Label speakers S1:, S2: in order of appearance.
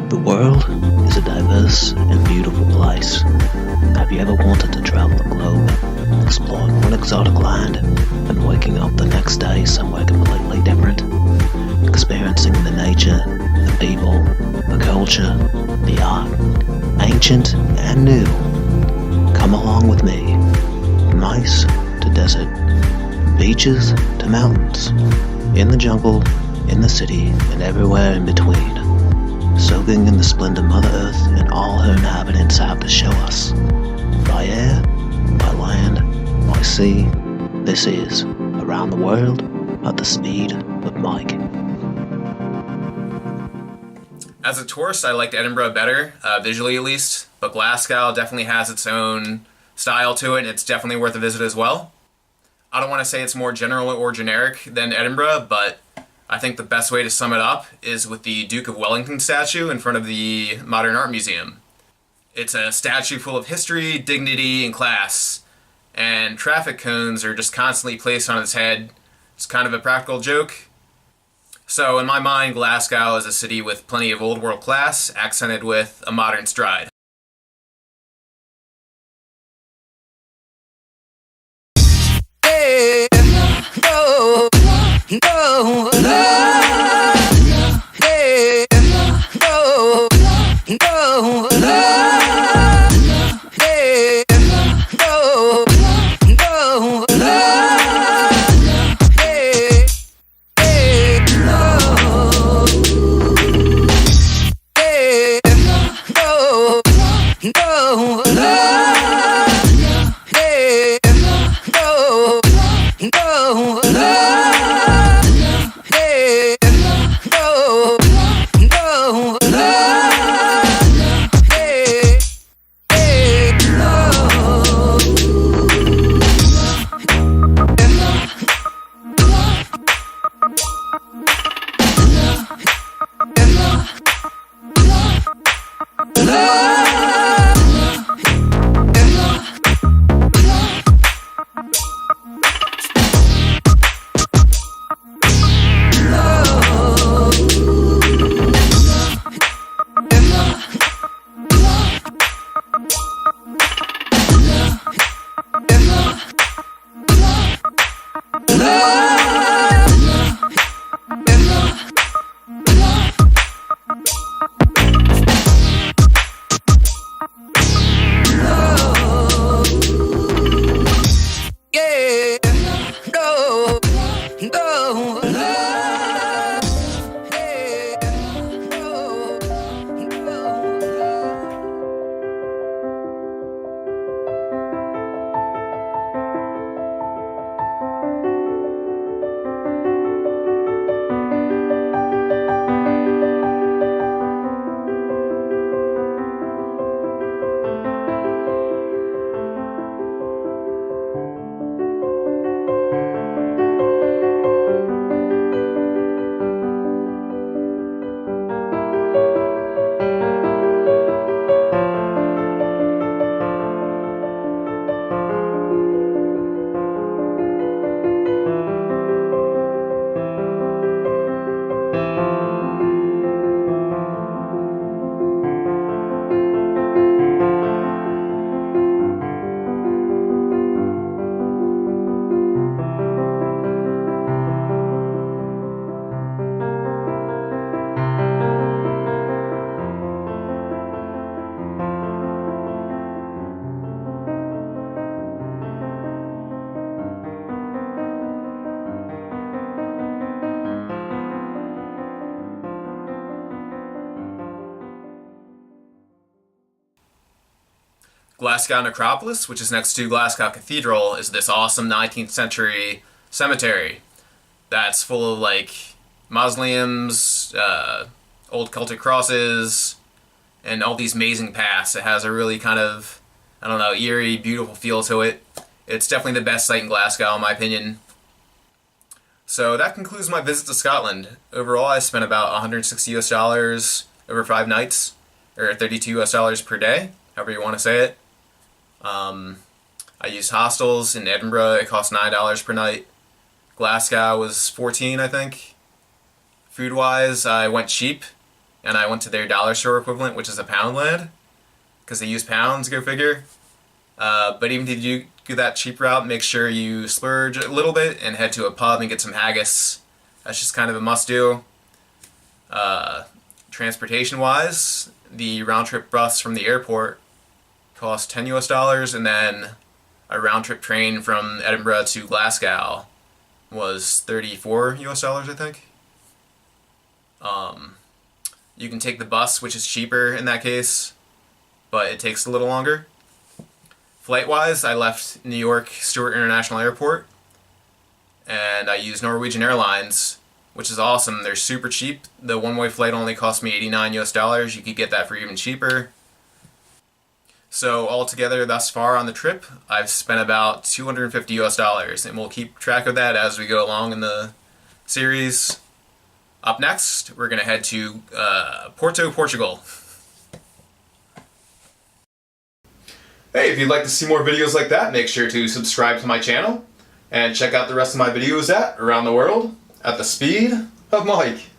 S1: The world is a diverse and beautiful place. Have you ever wanted to travel the globe, exploring one exotic land, and waking up the next day somewhere completely different? Experiencing the nature, the people, the culture, the art, ancient and new. Come along with me. From ice to desert, beaches to mountains, in the jungle, in the city, and everywhere in between. Soaking in the splendor Mother Earth and all her inhabitants have to show us. By air, by land, by sea, this is Around the World at the Speed of Mike.
S2: As a tourist, I liked Edinburgh better, visually at least, but Glasgow definitely has its own style to it, and it's definitely worth a visit as well. I don't want to say it's more general or generic than Edinburgh, but I think the best way to sum it up is with the Duke of Wellington statue in front of the Modern Art Museum. It's a statue full of history, dignity, and class, and traffic cones are just constantly placed on its head. It's kind of a practical joke. So in my mind, Glasgow is a city with plenty of old world class, accented with a modern stride. Glasgow Necropolis, which is next to Glasgow Cathedral, is this awesome 19th century cemetery that's full of like mausoleums, old Celtic crosses, and all these amazing paths. It has a really kind of, I don't know, eerie, beautiful feel to it. It's definitely the best site in Glasgow, in my opinion. So that concludes my visit to Scotland. Overall, I spent about $160 over 5 nights, or $32 per day, however you want to say it. I used hostels in Edinburgh. It cost $9 per night. Glasgow was $14, I think. Food-wise, I went cheap and I went to their dollar store equivalent, which is a Poundland, because they use pounds, go figure. But even if you do that cheap route, make sure you splurge a little bit and head to a pub and get some haggis. That's just kind of a must-do. Transportation-wise, the round-trip bus from the airport cost $10 and then a round-trip train from Edinburgh to Glasgow was $34 I think. You can take the bus, which is cheaper in that case, but it takes a little longer. Flight-wise, I left New York Stewart International Airport, and I used Norwegian Airlines, which is awesome. They're super cheap. The one-way flight only cost me $89. You could get that for even cheaper. So altogether, thus far on the trip, I've spent about $250, and we'll keep track of that as we go along in the series. Up next, we're going to head to Porto, Portugal. Hey, if you'd like to see more videos like that, make sure to subscribe to my channel and check out the rest of my videos around the world at the speed of Mike.